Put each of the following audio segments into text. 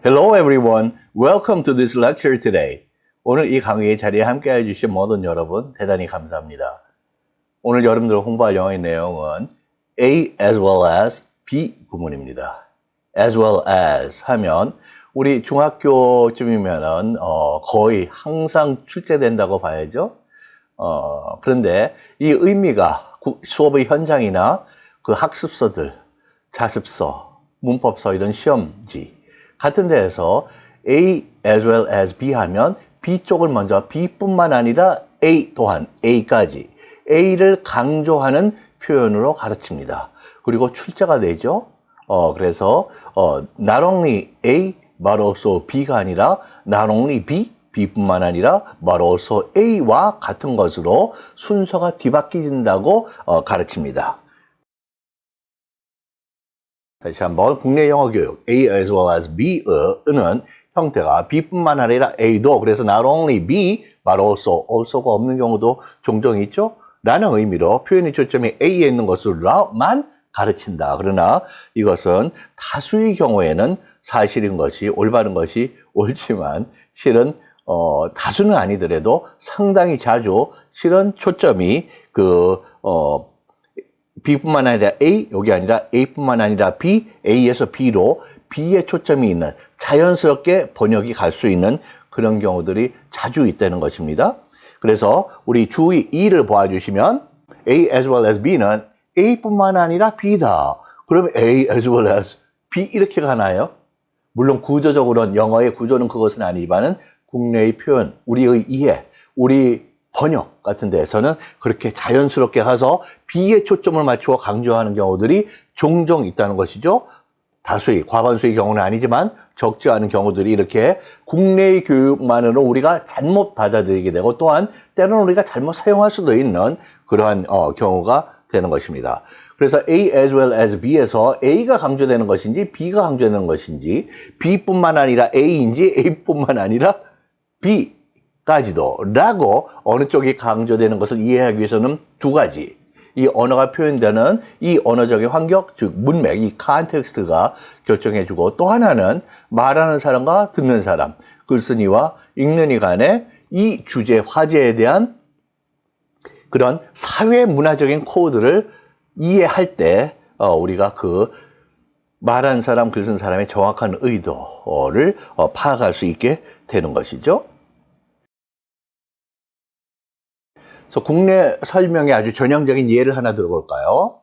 Hello everyone. Welcome to this lecture today. 오늘 이 강의 자리에 함께 해주신 모든 여러분 대단히 감사합니다. 오늘 여러분들 공부할 영어의 내용은 A as well as B 구문입니다. as well as 하면 우리 중학교쯤이면은 거의 항상 출제된다고 봐야죠. 그런데 이 의미가 수업의 현장이나 그 학습서들, 자습서, 문법서 이런 시험지 같은 데에서 A as well as B 하면 B 쪽을 먼저 B뿐만 아니라 A 또한 A까지 A를 강조하는 표현으로 가르칩니다. 그리고 출제가 되죠. 그래서 not only A but also B가 아니라 not only B, B뿐만 아니라 but also A와 같은 것으로 순서가 뒤바뀌진다고 가르칩니다. 다시 한번 국내 영어 교육 A as well as B는 형태가 B뿐만 아니라 A도 그래서 not only B but also가 없는 경우도 종종 있죠. 라는 의미로 표현의 초점이 A에 있는 것으로만 가르친다. 그러나 이것은 다수의 경우에는 사실인 것이 올바른 것이 옳지만 실은 다수는 아니더라도 상당히 자주 실은 초점이 B뿐만 아니라 A, 여기 아니라 A뿐만 아니라 B, A에서 B로 B에 초점이 있는 자연스럽게 번역이 갈 수 있는 그런 경우들이 자주 있다는 것입니다. 그래서 우리 주의 2를 보아주시면 A as well as B는 A뿐만 아니라 B다. 그러면 A as well as B 이렇게 가나요? 물론 구조적으로는 영어의 구조는 그것은 아니지만은 국내의 표현, 우리의 이해, 우리 번역 같은 데에서는 그렇게 자연스럽게 가서 B에 초점을 맞추어 강조하는 경우들이 종종 있다는 것이죠. 다수의, 과반수의 경우는 아니지만 적지 않은 경우들이 이렇게 국내의 교육만으로 우리가 잘못 받아들이게 되고 또한 때로는 우리가 잘못 사용할 수도 있는 그러한 경우가 되는 것입니다. 그래서 A as well as B에서 A가 강조되는 것인지 B가 강조되는 것인지 B뿐만 아니라 A인지 A뿐만 아니라 B까지도 라고 어느 쪽이 강조되는 것을 이해하기 위해서는 두 가지 이 언어가 표현되는 이 언어적인 환경, 즉 문맥, 이 컨텍스트가 결정해주고 또 하나는 말하는 사람과 듣는 사람, 글쓴이와 읽는 이 간의 이 주제, 화제에 대한 그런 사회 문화적인 코드를 이해할 때 우리가 그 말하는 사람, 글쓴 사람의 정확한 의도를 파악할 수 있게 되는 것이죠. 그래서 국내 설명의 아주 전형적인 예를 하나 들어볼까요?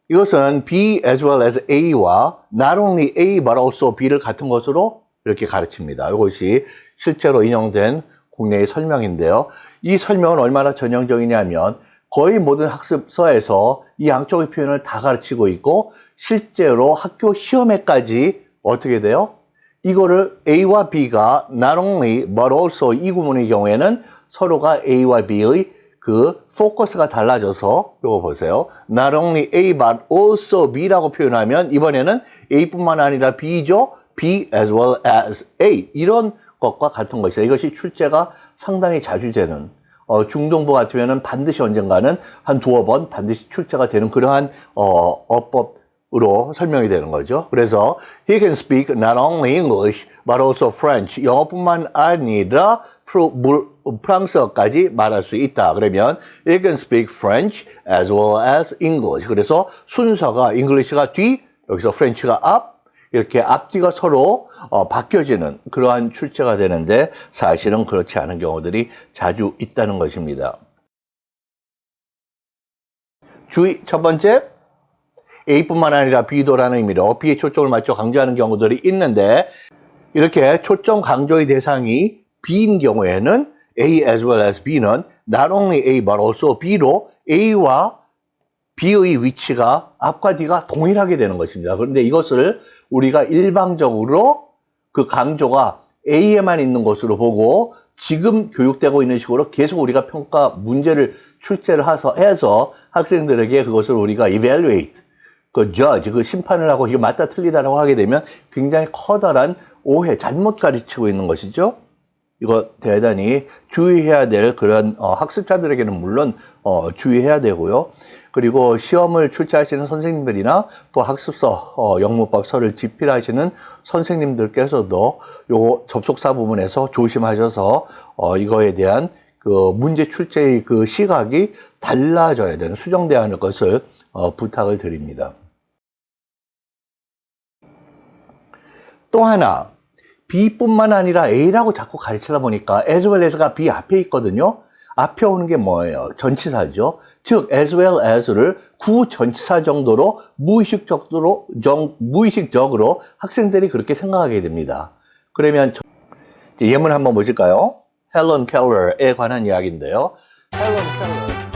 이것은 B as well as A와 not only A but also B를 같은 것으로 이렇게 가르칩니다. 이것이 실제로 인용된 국내의 설명인데요. 이 설명은 얼마나 전형적이냐면 거의 모든 학습서에서 이 양쪽의 표현을 다 가르치고 있고 실제로 학교 시험에까지 어떻게 돼요? 이거를 A와 B가 not only but also 이 구문의 경우에는 서로가 A와 B의 그 포커스가 달라져서 이거 보세요. Not only A but also B라고 표현하면 이번에는 A뿐만 아니라 B죠. B as well as A 이런 것과 같은 것이다. 이것이 출제가 상당히 자주 되는 중동부 같으면 반드시 언젠가는 한 두어 번 반드시 출제가 되는 그러한 어법으로 설명이 되는 거죠. 그래서 he can speak not only English but also French. 영어뿐만 아니라 프랑스어까지 말할 수 있다. 그러면 he can speak French as well as English. 그래서 순서가 English가 뒤, 여기서 French가 앞, 이렇게 앞뒤가 서로 바뀌어지는 그러한 출제가 되는데 사실은 그렇지 않은 경우들이 자주 있다는 것입니다. 주의 첫 번째, A뿐만 아니라 B도라는 의미로 B에 초점을 맞춰 강조하는 경우들이 있는데 이렇게 초점 강조의 대상이 B인 경우에는 A as well as B는 not only A but also B로 A와 B의 위치가 앞과 뒤가 동일하게 되는 것입니다. 그런데 이것을 우리가 일방적으로 그 강조가 A에만 있는 것으로 보고 지금 교육되고 있는 식으로 계속 우리가 평가 문제를 출제를 해서 학생들에게 그것을 우리가 evaluate, 그 judge, 그 심판을 하고 이게 맞다 틀리다라고 하게 되면 굉장히 커다란 오해, 잘못 가르치고 있는 것이죠. 이거 대단히 주의해야 될 그런 학습자들에게는 물론 주의해야 되고요. 그리고 시험을 출제하시는 선생님들이나 또 학습서, 영문법서를 집필하시는 선생님들께서도 요 접속사 부분에서 조심하셔서 이거에 대한 그 문제 출제의 그 시각이 달라져야 되는, 수정돼야 하는 것을 부탁을 드립니다. 또 하나, B뿐만 아니라 A라고 자꾸 가르치다 보니까 as well as가 B 앞에 있거든요. 앞에 오는 게 뭐예요? 전치사죠. 즉 as well as를 구전치사 정도로 무의식적으로 학생들이 그렇게 생각하게 됩니다. 그러면 예문 한번 보실까요? 헬런 켈러에 관한 이야기인데요. 헬런 켈러